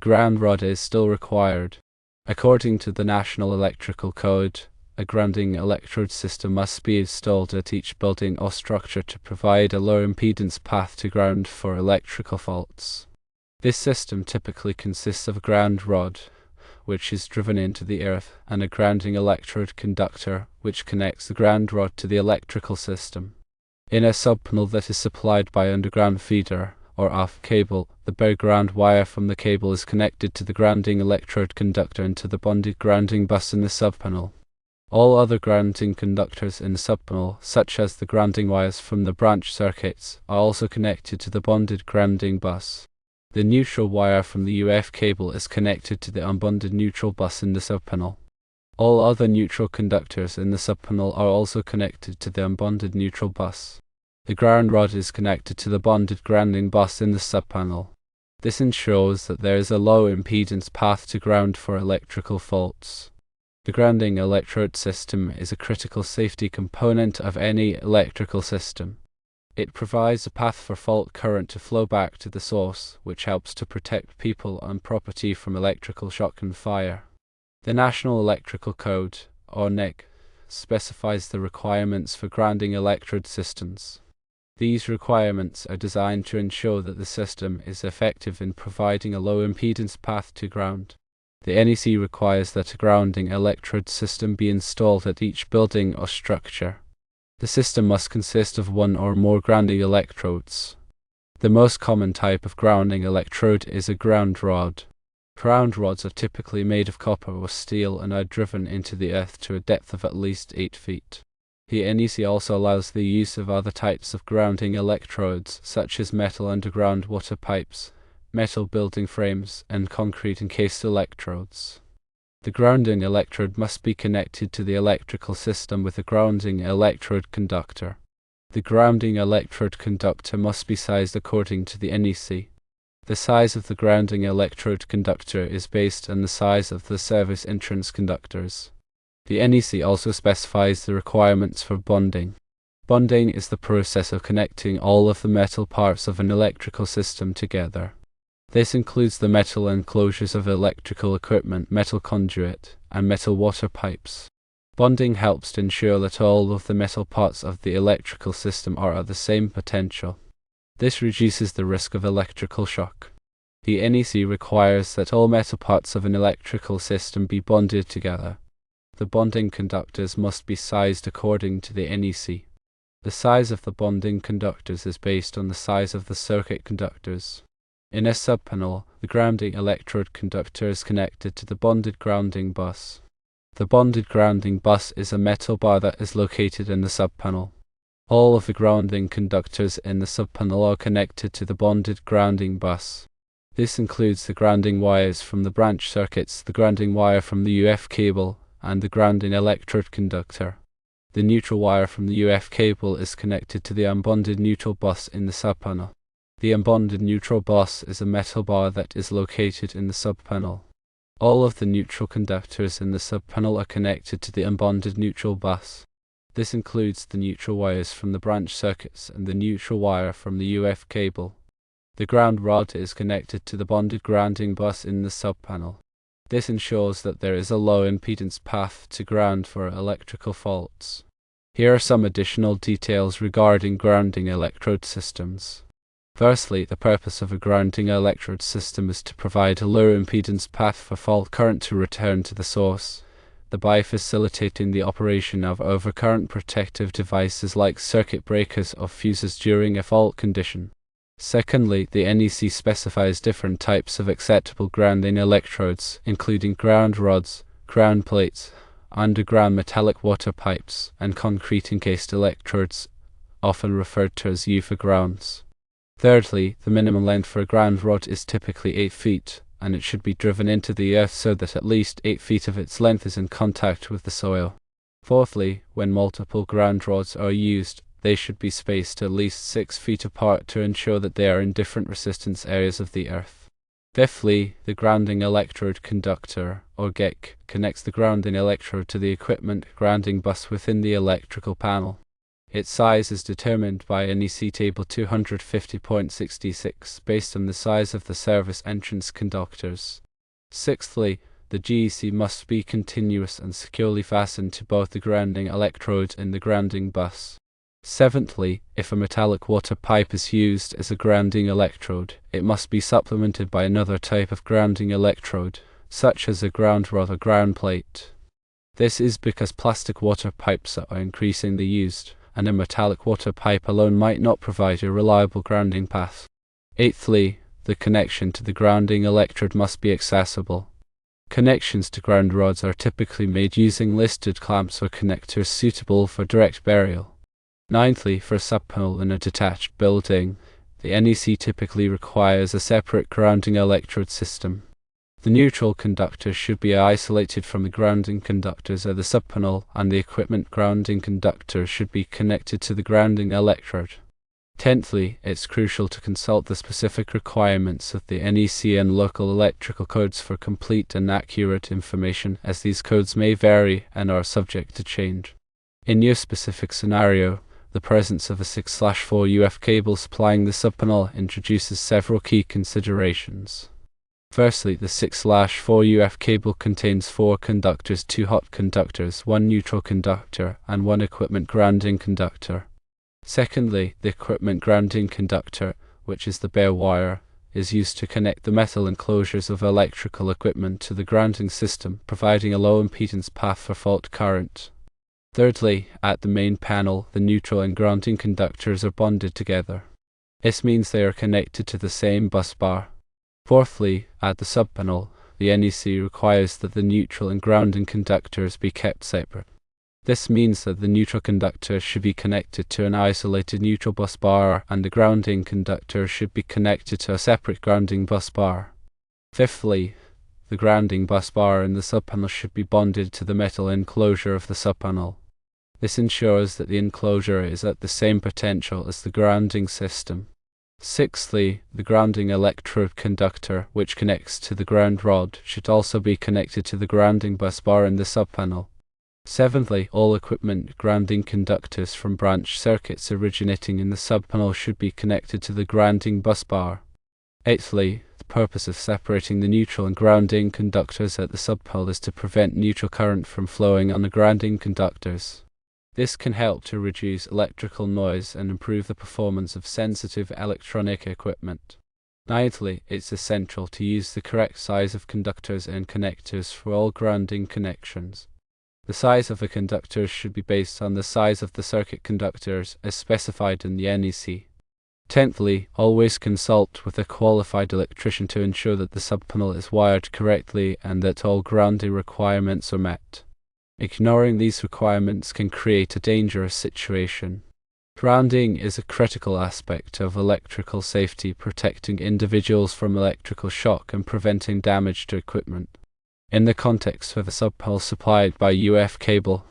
ground rod is still required. According to the National Electrical Code, a grounding electrode system must be installed at each building or structure to provide a low impedance path to ground for electrical faults. This system typically consists of a ground rod, which is driven into the earth, and a grounding electrode conductor, which connects the ground rod to the electrical system. In a subpanel that is supplied by underground feeder or off cable, the bare ground wire from the cable is connected to the grounding electrode conductor and to the bonded grounding bus in the subpanel. All other grounding conductors in the subpanel, such as the grounding wires from the branch circuits, are also connected to the bonded grounding bus. The neutral wire from the UF cable is connected to the unbonded neutral bus in the subpanel. All other neutral conductors in the subpanel are also connected to the unbonded neutral bus. The ground rod is connected to the bonded grounding bus in the subpanel. This ensures that there is a low impedance path to ground for electrical faults. The grounding electrode system is a critical safety component of any electrical system. It provides a path for fault current to flow back to the source, which helps to protect people and property from electrical shock and fire. The National Electrical Code, or NEC, specifies the requirements for grounding electrode systems. These requirements are designed to ensure that the system is effective in providing a low impedance path to ground. The NEC requires that a grounding electrode system be installed at each building or structure. The system must consist of one or more grounding electrodes. The most common type of grounding electrode is a ground rod. Ground rods are typically made of copper or steel and are driven into the earth to a depth of at least 8 feet. The NEC also allows the use of other types of grounding electrodes, such as metal underground water pipes, metal building frames, and concrete encased electrodes. The grounding electrode must be connected to the electrical system with a grounding electrode conductor. The grounding electrode conductor must be sized according to the NEC. The size of the grounding electrode conductor is based on the size of the service entrance conductors. The NEC also specifies the requirements for bonding. Bonding is the process of connecting all of the metal parts of an electrical system together. This includes the metal enclosures of electrical equipment, metal conduit, and metal water pipes. Bonding helps to ensure that all of the metal parts of the electrical system are at the same potential. This reduces the risk of electrical shock. The NEC requires that all metal parts of an electrical system be bonded together. The bonding conductors must be sized according to the NEC. The size of the bonding conductors is based on the size of the circuit conductors. In a subpanel, the grounding electrode conductor is connected to the bonded grounding bus. The bonded grounding bus is a metal bar that is located in the subpanel. All of the grounding conductors in the subpanel are connected to the bonded grounding bus. This includes the grounding wires from the branch circuits, the grounding wire from the UF cable, and the grounding electrode conductor. The neutral wire from the UF cable is connected to the unbonded neutral bus in the subpanel. The unbonded neutral bus is a metal bar that is located in the subpanel. All of the neutral conductors in the subpanel are connected to the unbonded neutral bus. This includes the neutral wires from the branch circuits and the neutral wire from the UF cable. The ground rod is connected to the bonded grounding bus in the subpanel. This ensures that there is a low impedance path to ground for electrical faults. Here are some additional details regarding grounding electrode systems. Firstly, the purpose of a grounding electrode system is to provide a low impedance path for fault current to return to the source, thereby facilitating the operation of overcurrent protective devices like circuit breakers or fuses during a fault condition. Secondly, the NEC specifies different types of acceptable grounding electrodes, including ground rods, ground plates, underground metallic water pipes, and concrete encased electrodes, often referred to as U for grounds. Thirdly, the minimum length for a ground rod is typically 8 feet, and it should be driven into the earth so that at least 8 feet of its length is in contact with the soil. Fourthly, when multiple ground rods are used, they should be spaced at least 6 feet apart to ensure that they are in different resistance areas of the earth. Fifthly, the grounding electrode conductor, or GEC, connects the grounding electrode to the equipment grounding bus within the electrical panel. Its size is determined by NEC Table 250.66 based on the size of the service entrance conductors. Sixthly, the GEC must be continuous and securely fastened to both the grounding electrode and the grounding bus. Seventhly, if a metallic water pipe is used as a grounding electrode, it must be supplemented by another type of grounding electrode, such as a ground rod or ground plate. This is because plastic water pipes are increasingly used, and a metallic water pipe alone might not provide a reliable grounding path. Eighthly, the connection to the grounding electrode must be accessible. Connections to ground rods are typically made using listed clamps or connectors suitable for direct burial. Ninthly, for a subpanel in a detached building, the NEC typically requires a separate grounding electrode system. The neutral conductors should be isolated from the grounding conductors at the subpanel, and the equipment grounding conductors should be connected to the grounding electrode. Tenthly, it's crucial to consult the specific requirements of the NEC and local electrical codes for complete and accurate information, as these codes may vary and are subject to change. In your specific scenario, the presence of a 6/4 UF cable supplying the subpanel introduces several key considerations. Firstly, the 6/4 UF cable contains 4 conductors, 2 hot conductors, 1 neutral conductor, and 1 equipment grounding conductor. Secondly, the equipment grounding conductor, which is the bare wire, is used to connect the metal enclosures of electrical equipment to the grounding system, providing a low impedance path for fault current. Thirdly, at the main panel, the neutral and grounding conductors are bonded together. This means they are connected to the same bus bar. Fourthly, at the subpanel, the NEC requires that the neutral and grounding conductors be kept separate. This means that the neutral conductor should be connected to an isolated neutral bus bar, and the grounding conductor should be connected to a separate grounding bus bar. Fifthly, the grounding bus bar and the subpanel should be bonded to the metal enclosure of the subpanel. This ensures that the enclosure is at the same potential as the grounding system. Sixthly, the grounding electrode conductor, which connects to the ground rod, should also be connected to the grounding bus bar in the subpanel. Seventhly, all equipment grounding conductors from branch circuits originating in the subpanel should be connected to the grounding bus bar. Eighthly, the purpose of separating the neutral and grounding conductors at the subpanel is to prevent neutral current from flowing on the grounding conductors. This can help to reduce electrical noise and improve the performance of sensitive electronic equipment. Ninthly, it's essential to use the correct size of conductors and connectors for all grounding connections. The size of the conductors should be based on the size of the circuit conductors as specified in the NEC. Tenthly, always consult with a qualified electrician to ensure that the subpanel is wired correctly and that all grounding requirements are met. Ignoring these requirements can create a dangerous situation. Grounding is a critical aspect of electrical safety, protecting individuals from electrical shock and preventing damage to equipment. In the context of a subpanel supplied by UF cable,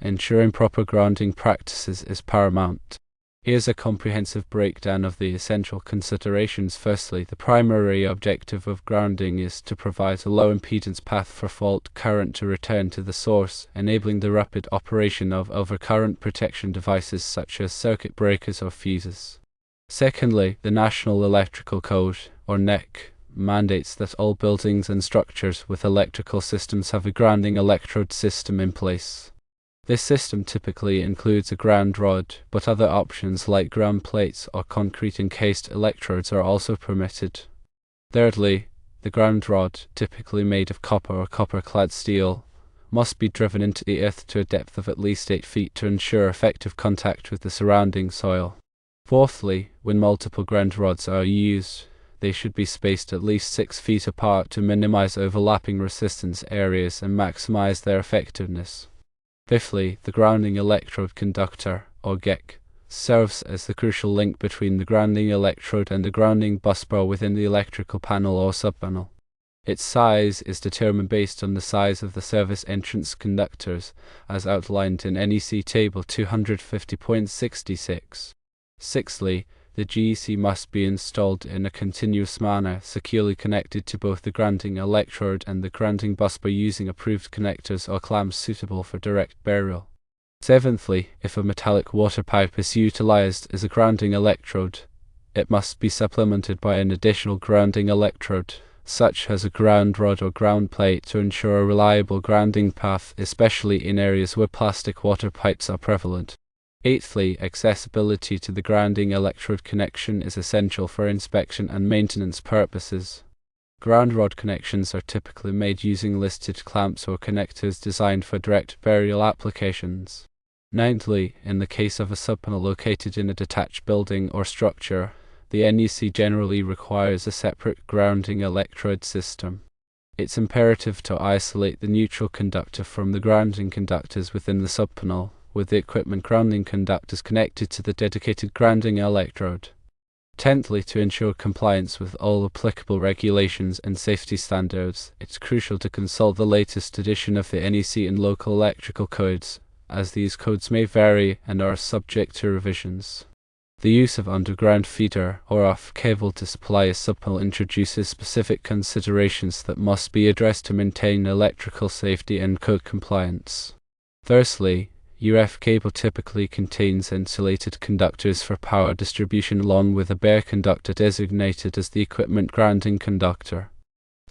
ensuring proper grounding practices is paramount. Here's a comprehensive breakdown of the essential considerations. Firstly, the primary objective of grounding is to provide a low impedance path for fault current to return to the source, enabling the rapid operation of overcurrent protection devices such as circuit breakers or fuses. Secondly, the National Electrical Code, or NEC, mandates that all buildings and structures with electrical systems have a grounding electrode system in place. This system typically includes a ground rod, but other options like ground plates or concrete encased electrodes are also permitted. Thirdly, the ground rod, typically made of copper or copper-clad steel, must be driven into the earth to a depth of at least 8 feet to ensure effective contact with the surrounding soil. Fourthly, when multiple ground rods are used, they should be spaced at least 6 feet apart to minimize overlapping resistance areas and maximize their effectiveness. Fifthly, the grounding electrode conductor, or GEC, serves as the crucial link between the grounding electrode and the grounding busbar within the electrical panel or subpanel. Its size is determined based on the size of the service entrance conductors, as outlined in NEC Table 250.66. Sixthly, the GEC must be installed in a continuous manner, securely connected to both the grounding electrode and the grounding busbar using approved connectors or clamps suitable for direct burial. Seventhly, if a metallic water pipe is utilized as a grounding electrode, it must be supplemented by an additional grounding electrode, such as a ground rod or ground plate, to ensure a reliable grounding path, especially in areas where plastic water pipes are prevalent. Eighthly, accessibility to the grounding electrode connection is essential for inspection and maintenance purposes. Ground rod connections are typically made using listed clamps or connectors designed for direct burial applications. Ninthly, in the case of a subpanel located in a detached building or structure, the NEC generally requires a separate grounding electrode system. It's imperative to isolate the neutral conductor from the grounding conductors within the subpanel, with the equipment grounding conductors connected to the dedicated grounding electrode. Tenthly, to ensure compliance with all applicable regulations and safety standards, it's crucial to consult the latest edition of the NEC and local electrical codes, as these codes may vary and are subject to revisions. The use of underground feeder or off cable to supply a subpanel introduces specific considerations that must be addressed to maintain electrical safety and code compliance. Firstly, UF cable typically contains insulated conductors for power distribution along with a bare conductor designated as the equipment grounding conductor.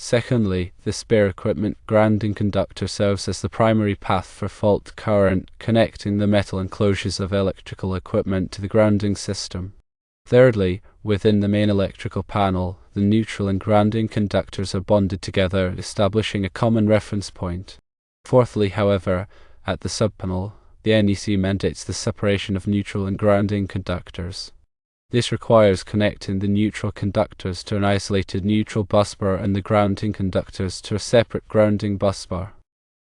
Secondly, this bare equipment grounding conductor serves as the primary path for fault current connecting the metal enclosures of electrical equipment to the grounding system. Thirdly, within the main electrical panel, the neutral and grounding conductors are bonded together, establishing a common reference point. Fourthly, however, at the subpanel, the NEC mandates the separation of neutral and grounding conductors. This requires connecting the neutral conductors to an isolated neutral busbar and the grounding conductors to a separate grounding busbar.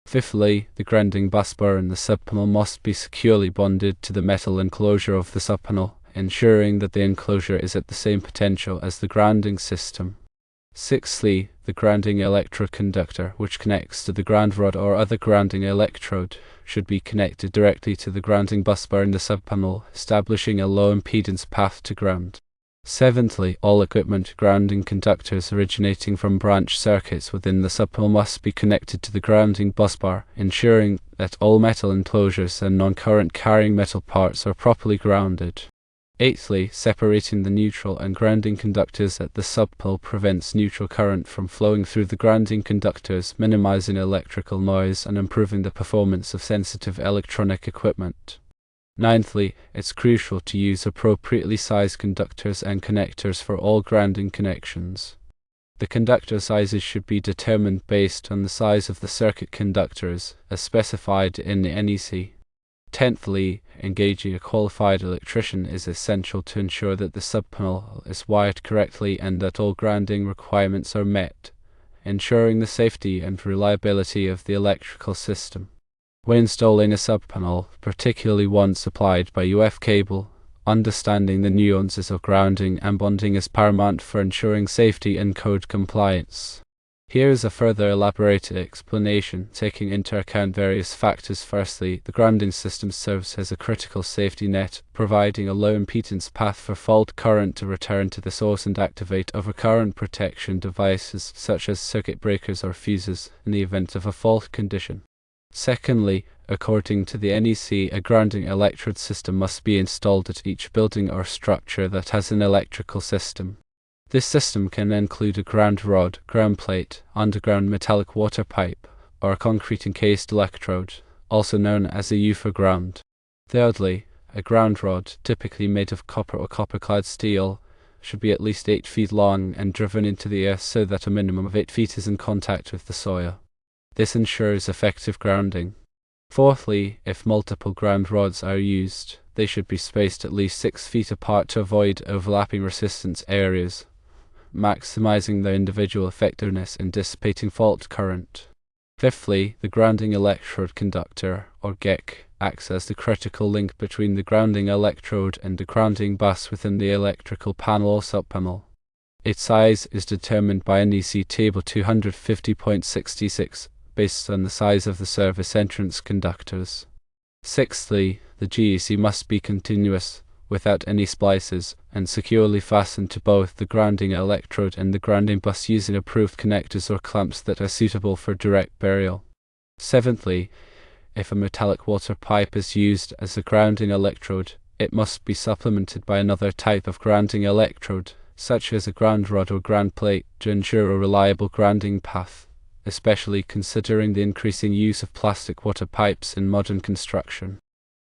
Fifthly, the grounding busbar and the subpanel must be securely bonded to the metal enclosure of the subpanel, ensuring that the enclosure is at the same potential as the grounding system. Sixthly, the grounding electrode conductor, which connects to the ground rod or other grounding electrode, should be connected directly to the grounding busbar in the subpanel, establishing a low impedance path to ground. Seventhly, all equipment grounding conductors originating from branch circuits within the subpanel must be connected to the grounding busbar, ensuring that all metal enclosures and non-current carrying metal parts are properly grounded. Eighthly, separating the neutral and grounding conductors at the subpanel prevents neutral current from flowing through the grounding conductors, minimizing electrical noise and improving the performance of sensitive electronic equipment. Ninthly, it's crucial to use appropriately sized conductors and connectors for all grounding connections. The conductor sizes should be determined based on the size of the circuit conductors, as specified in the NEC. Tenthly, engaging a qualified electrician is essential to ensure that the subpanel is wired correctly and that all grounding requirements are met, ensuring the safety and reliability of the electrical system. When installing a subpanel, particularly one supplied by UF cable, understanding the nuances of grounding and bonding is paramount for ensuring safety and code compliance. Here is a further elaborated explanation, taking into account various factors. Firstly, the grounding system serves as a critical safety net, providing a low impedance path for fault current to return to the source and activate overcurrent protection devices such as circuit breakers or fuses in the event of a fault condition. Secondly, according to the NEC, a grounding electrode system must be installed at each building or structure that has an electrical system. This system can include a ground rod, ground plate, underground metallic water pipe, or a concrete encased electrode, also known as a UFA ground. Thirdly, a ground rod, typically made of copper or copper-clad steel, should be at least 8 feet long and driven into the earth so that a minimum of 8 feet is in contact with the soil. This ensures effective grounding. Fourthly, if multiple ground rods are used, they should be spaced at least 6 feet apart to avoid overlapping resistance areas, maximizing their individual effectiveness in dissipating fault current. Fifthly, the grounding electrode conductor, or GEC, acts as the critical link between the grounding electrode and the grounding bus within the electrical panel or subpanel. Its size is determined by NEC Table 250.66, based on the size of the service entrance conductors. Sixthly, the GEC must be continuous, without any splices, and securely fastened to both the grounding electrode and the grounding bus using approved connectors or clamps that are suitable for direct burial. Seventhly, If a metallic water pipe is used as a grounding electrode, it must be supplemented by another type of grounding electrode, such as a ground rod or ground plate, to ensure a reliable grounding path, especially considering the increasing use of plastic water pipes in modern construction.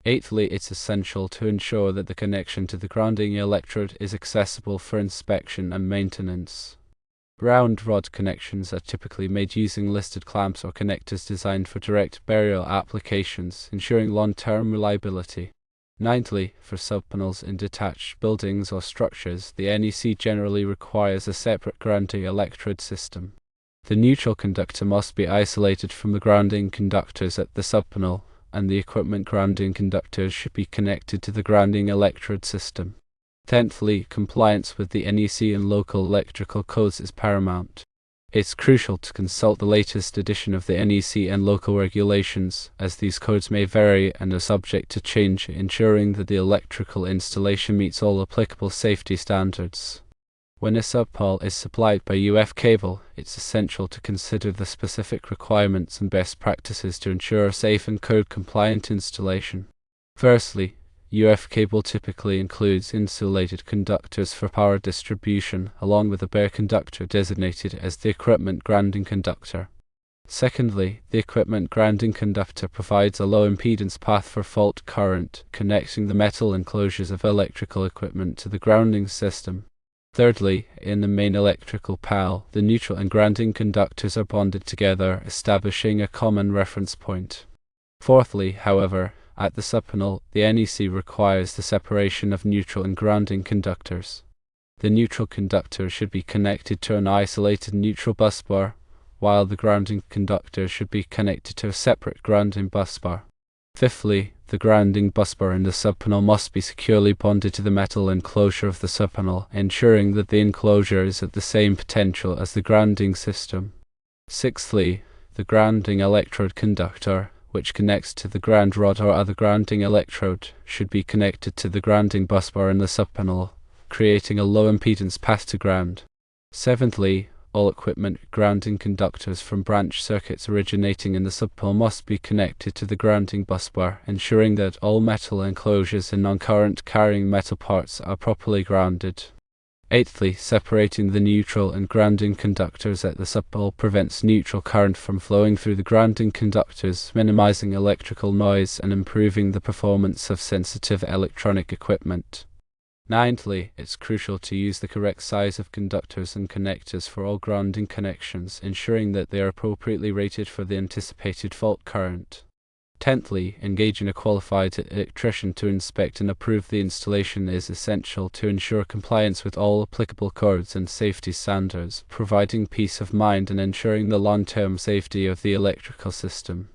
Eighthly, it's essential to ensure that the connection to the grounding electrode is accessible for inspection and maintenance. Round rod connections are typically made using listed clamps or connectors designed for direct burial applications, ensuring long-term reliability. Ninthly, for subpanels in detached buildings or structures, the NEC generally requires a separate grounding electrode system. The neutral conductor must be isolated from the grounding conductors at the subpanel, and the equipment grounding conductors should be connected to the grounding electrode system. Tenthly, compliance with the NEC and local electrical codes is paramount. It's crucial to consult the latest edition of the NEC and local regulations, as these codes may vary and are subject to change, ensuring that the electrical installation meets all applicable safety standards. When a subpanel is supplied by UF cable, it's essential to consider the specific requirements and best practices to ensure a safe and code-compliant installation. Firstly, UF cable typically includes insulated conductors for power distribution, along with a bare conductor designated as the equipment grounding conductor. Secondly, the equipment grounding conductor provides a low impedance path for fault current, connecting the metal enclosures of electrical equipment to the grounding system. Thirdly, in the main electrical panel, the neutral and grounding conductors are bonded together, establishing a common reference point. Fourthly, however, at the subpanel, the NEC requires the separation of neutral and grounding conductors. The neutral conductor should be connected to an isolated neutral busbar, while the grounding conductor should be connected to a separate grounding busbar. Fifthly, the grounding busbar in the subpanel must be securely bonded to the metal enclosure of the subpanel, ensuring that the enclosure is at the same potential as the grounding system. Sixthly, the grounding electrode conductor, which connects to the ground rod or other grounding electrode, should be connected to the grounding busbar in the subpanel, creating a low impedance path to ground. Seventhly, all equipment grounding conductors from branch circuits originating in the subpanel must be connected to the grounding busbar, ensuring that all metal enclosures and non-current carrying metal parts are properly grounded. Eighthly, separating the neutral and grounding conductors at the subpanel prevents neutral current from flowing through the grounding conductors, minimizing electrical noise and improving the performance of sensitive electronic equipment. Ninthly, it's crucial to use the correct size of conductors and connectors for all grounding connections, ensuring that they are appropriately rated for the anticipated fault current. Tenthly, engaging a qualified electrician to inspect and approve the installation is essential to ensure compliance with all applicable codes and safety standards, providing peace of mind and ensuring the long-term safety of the electrical system.